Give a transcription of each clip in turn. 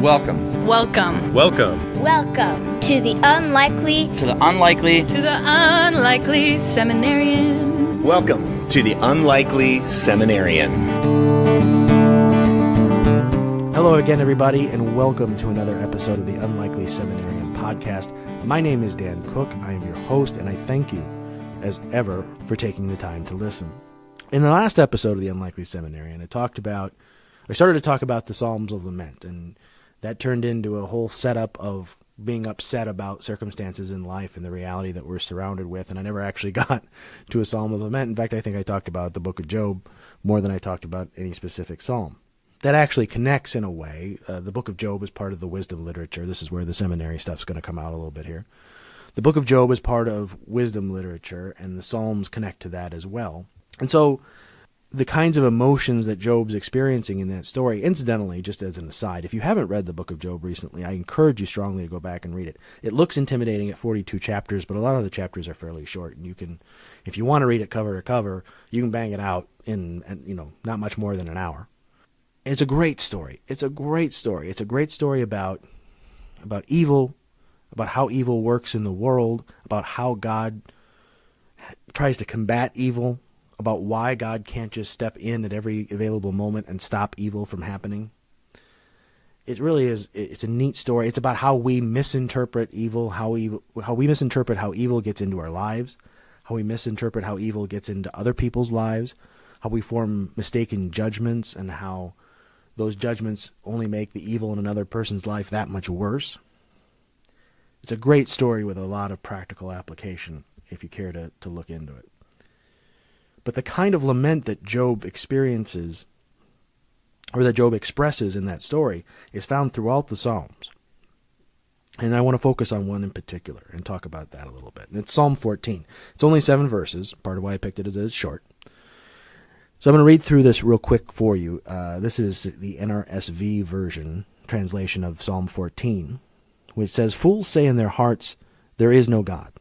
Welcome. Welcome. Welcome. Welcome to the unlikely Seminarian. Welcome to the Unlikely Seminarian. Hello again, everybody, and welcome to another episode of the Unlikely Seminarian podcast. My name is Dan Cook. I am your host, and I thank you, as ever, for taking the time to listen. In the last episode of the Unlikely Seminarian, I started to talk about the Psalms of Lament, and that turned into a whole setup of being upset about circumstances in life and the reality that we're surrounded with, and I never actually got to a Psalm of Lament. In fact, I think I talked about the book of Job more than I talked about any specific psalm. That actually connects in a way. The book of Job is part of the wisdom literature. This is where the seminary stuff's going to come out a little bit here. The book of Job is part of wisdom literature, and the Psalms connect to that as well. And so the kinds of emotions that Job's experiencing in that story, incidentally, just as an aside, if you haven't read the book of Job recently, I encourage you strongly to go back and read it. It looks intimidating at 42 chapters, but a lot of the chapters are fairly short, and you can, if you want to read it cover to cover, you can bang it out in, not much more than an hour. It's a great story. It's a great story. It's a great story about evil, about how evil works in the world, about how God tries to combat evil, about why God can't just step in at every available moment and stop evil from happening. It really is. It's a neat story. It's about how we misinterpret evil, how we misinterpret how evil gets into our lives, how we misinterpret how evil gets into other people's lives, how we form mistaken judgments, and how those judgments only make the evil in another person's life that much worse. It's a great story with a lot of practical application if you care to look into it. But the kind of lament that Job experiences, or that Job expresses in that story, is found throughout the Psalms. And I want to focus on one in particular and talk about that a little bit. And it's Psalm 14. It's only 7 verses. Part of why I picked it is that it's short. So I'm going to read through this real quick for you. This is the NRSV version, translation of Psalm 14, which says, "Fools say in their hearts, there is no God.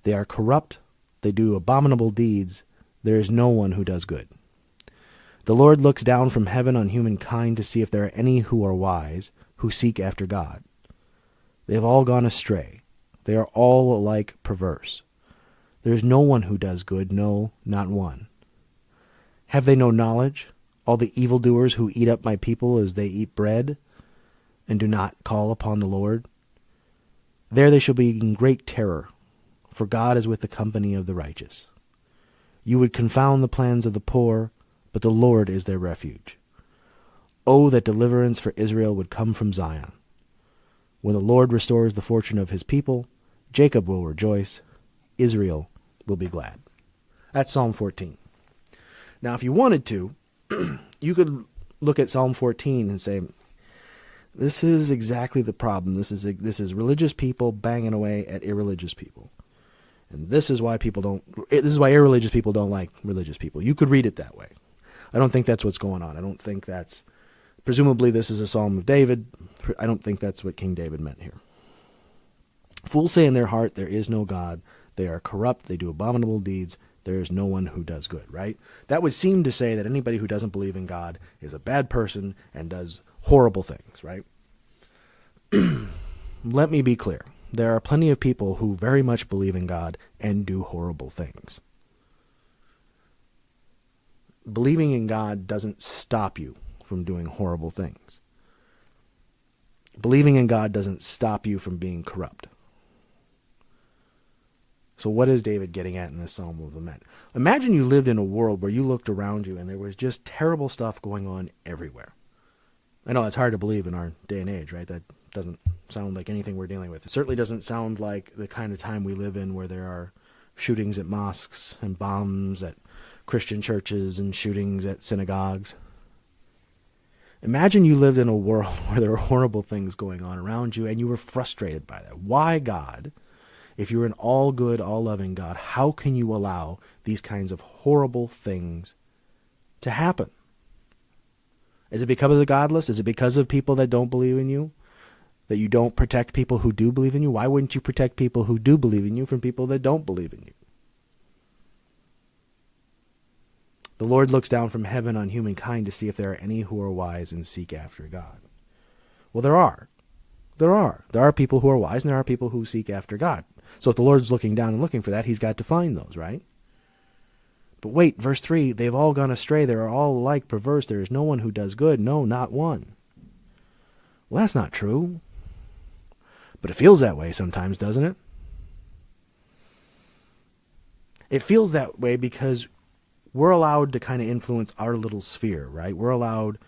They are corrupt, they do abominable deeds, there is no one who does good. The Lord looks down from heaven on humankind to see if there are any who are wise, who seek after God. They have all gone astray. They are all alike perverse. There is no one who does good, no, not one. Have they no knowledge, all the evildoers who eat up my people as they eat bread, and do not call upon the Lord? There they shall be in great terror, for God is with the company of the righteous. You would confound the plans of the poor, but the Lord is their refuge. Oh, that deliverance for Israel would come from Zion. When the Lord restores the fortune of his people, Jacob will rejoice, Israel will be glad." That's Psalm 14. Now, if you wanted to, you could look at Psalm 14 and say, this is exactly the problem. This is religious people banging away at irreligious people. And this is why irreligious people don't like religious people. You could read it that way. I don't think that's what's going on. I don't think that's, presumably this is a Psalm of David. I don't think that's what King David meant here. Fools say in their heart, there is no God. They are corrupt. They do abominable deeds. There is no one who does good, right? That would seem to say that anybody who doesn't believe in God is a bad person and does horrible things, right? Let me be clear. There are plenty of people who very much believe in God and do horrible things. Believing in God doesn't stop you from doing horrible things. Believing in God doesn't stop you from being corrupt. So what is David getting at in this Psalm of Lament? Imagine you lived in a world where you looked around you and there was just terrible stuff going on everywhere. I know that's hard to believe in our day and age, right? That doesn't sound like anything we're dealing with. It certainly doesn't sound like the kind of time we live in where there are shootings at mosques and bombs at Christian churches and shootings at synagogues. Imagine you lived in a world where there were horrible things going on around you and you were frustrated by that. Why, God, if you're an all-good, all-loving God, how can you allow these kinds of horrible things to happen? Is it because of the godless? Is it because of people that don't believe in you? That you don't protect people who do believe in you? Why wouldn't you protect people who do believe in you from people that don't believe in you? The Lord looks down from heaven on humankind to see if there are any who are wise and seek after God. Well, there are. There are people who are wise, and there are people who seek after God. So if the Lord's looking down and looking for that, he's got to find those, right? But wait, verse 3, they've all gone astray. They are all alike perverse. There is no one who does good. No, not one. Well, that's not true. But it feels that way sometimes, doesn't it? It feels that way because we're allowed to kind of influence our little sphere, right? We're allowed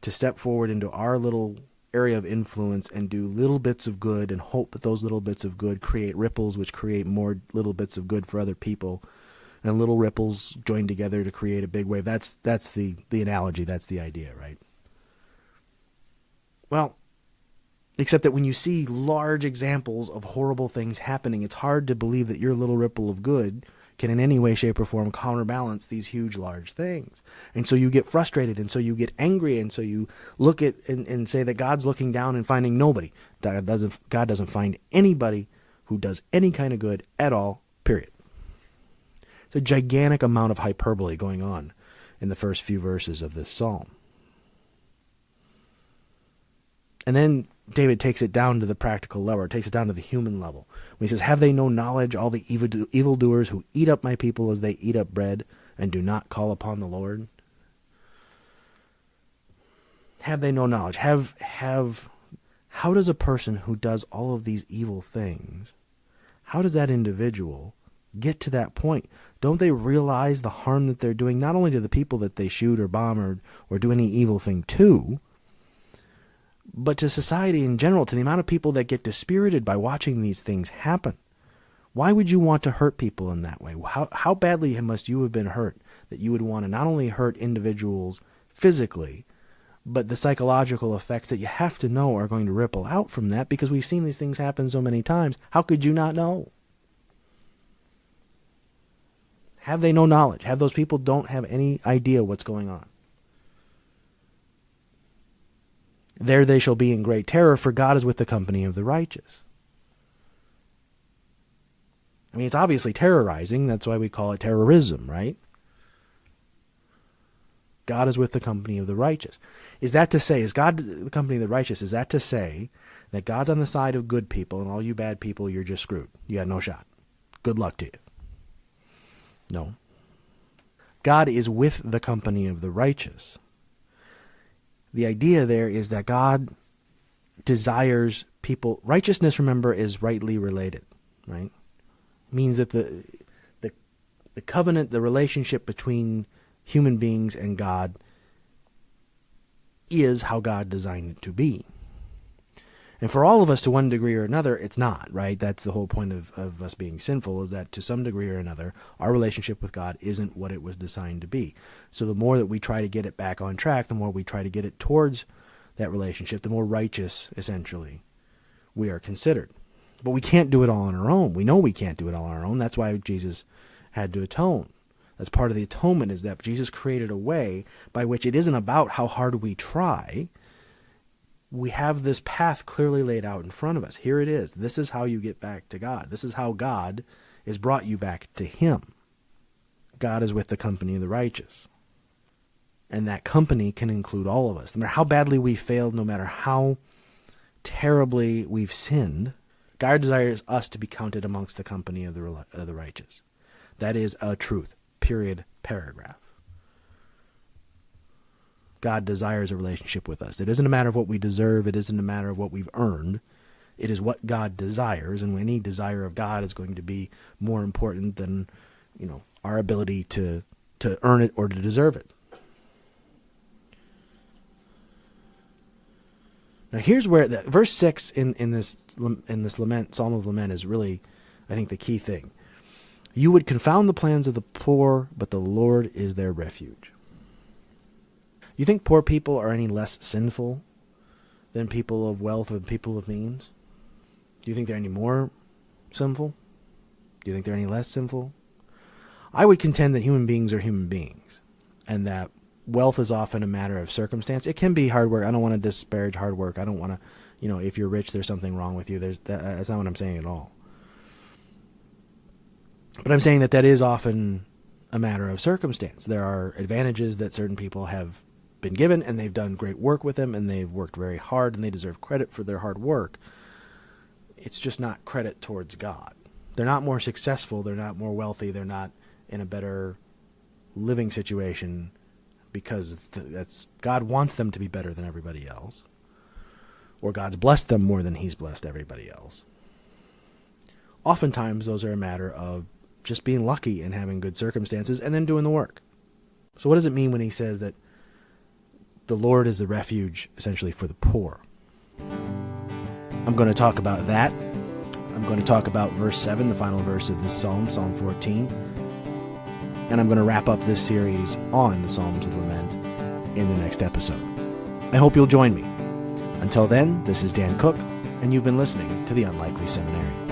to step forward into our little area of influence and do little bits of good and hope that those little bits of good create ripples, which create more little bits of good for other people. And little ripples join together to create a big wave. That's the analogy. That's the idea, right? Well, except that when you see large examples of horrible things happening, it's hard to believe that your little ripple of good can in any way, shape, or form counterbalance these huge, large things. And so you get frustrated, and so you get angry, and so you look at and say that God's looking down and finding nobody. God doesn't find anybody who does any kind of good at all, period. It's a gigantic amount of hyperbole going on in the first few verses of this psalm. And then David takes it down to the practical level, takes it down to the human level. When he says, have they no knowledge, all the evildoers who eat up my people as they eat up bread and do not call upon the Lord? Have they no knowledge? How does a person who does all of these evil things, how does that individual get to that point? Don't they realize the harm that they're doing, not only to the people that they shoot or bomb or do any evil thing to, but to society in general, to the amount of people that get dispirited by watching these things happen? Why would you want to hurt people in that way? How badly must you have been hurt that you would want to not only hurt individuals physically, but the psychological effects that you have to know are going to ripple out from that, because we've seen these things happen so many times. How could you not know? Have they no knowledge? Have those people don't have any idea what's going on? There they shall be in great terror, for God is with the company of the righteous. I mean, it's obviously terrorizing. That's why we call it terrorism, right? God is with the company of the righteous. Is that to say, is God the company of the righteous? Is that to say that God's on the side of good people and all you bad people, you're just screwed? You got no shot. Good luck to you. No. God is with the company of the righteous. The idea there is that God desires people. Righteousness, remember, is rightly related, right? It means that the covenant, the relationship between human beings and God is how God designed it to be. And for all of us, to one degree or another, it's not, right? That's the whole point of us being sinful, is that to some degree or another, our relationship with God isn't what it was designed to be. So the more that we try to get it back on track, the more we try to get it towards that relationship, the more righteous, essentially, we are considered. But we can't do it all on our own. We know we can't do it all on our own. That's why Jesus had to atone. That's part of the atonement, is that Jesus created a way by which it isn't about how hard we try. We have this path clearly laid out in front of us. Here it is. This is how you get back to God. This is how God has brought you back to Him. God is with the company of the righteous. And that company can include all of us. No matter how badly we failed, no matter how terribly we've sinned, God desires us to be counted amongst the company of the righteous. That is a truth. Period. Paragraph. God desires a relationship with us. It isn't a matter of what we deserve. It isn't a matter of what we've earned. It is what God desires, and any desire of God is going to be more important than, our ability to earn it or to deserve it. Now here's where verse 6 in this lament, Psalm of Lament, is really, I think, the key thing. You would confound the plans of the poor, but the Lord is their refuge. You think poor people are any less sinful than people of wealth or people of means? Do you think they're any more sinful? Do you think they're any less sinful? I would contend that human beings are human beings, and that wealth is often a matter of circumstance. It can be hard work. I don't want to disparage hard work. I don't want to, if you're rich, there's something wrong with you. That's not what I'm saying at all. But I'm saying that is often a matter of circumstance. There are advantages that certain people have been given, and they've done great work with them, and they've worked very hard, and they deserve credit for their hard work. It's just not credit towards God. They're not more successful, they're not more wealthy, they're not in a better living situation because God wants them to be better than everybody else, or God's blessed them more than he's blessed everybody else. Oftentimes, those are a matter of just being lucky and having good circumstances and then doing the work. So what does it mean when he says that the Lord is the refuge, essentially, for the poor? I'm going to talk about that. I'm going to talk about verse 7, the final verse of this psalm, Psalm 14. And I'm going to wrap up this series on the Psalms of Lament in the next episode. I hope you'll join me. Until then, this is Dan Cook, and you've been listening to The Unlikely Seminarian.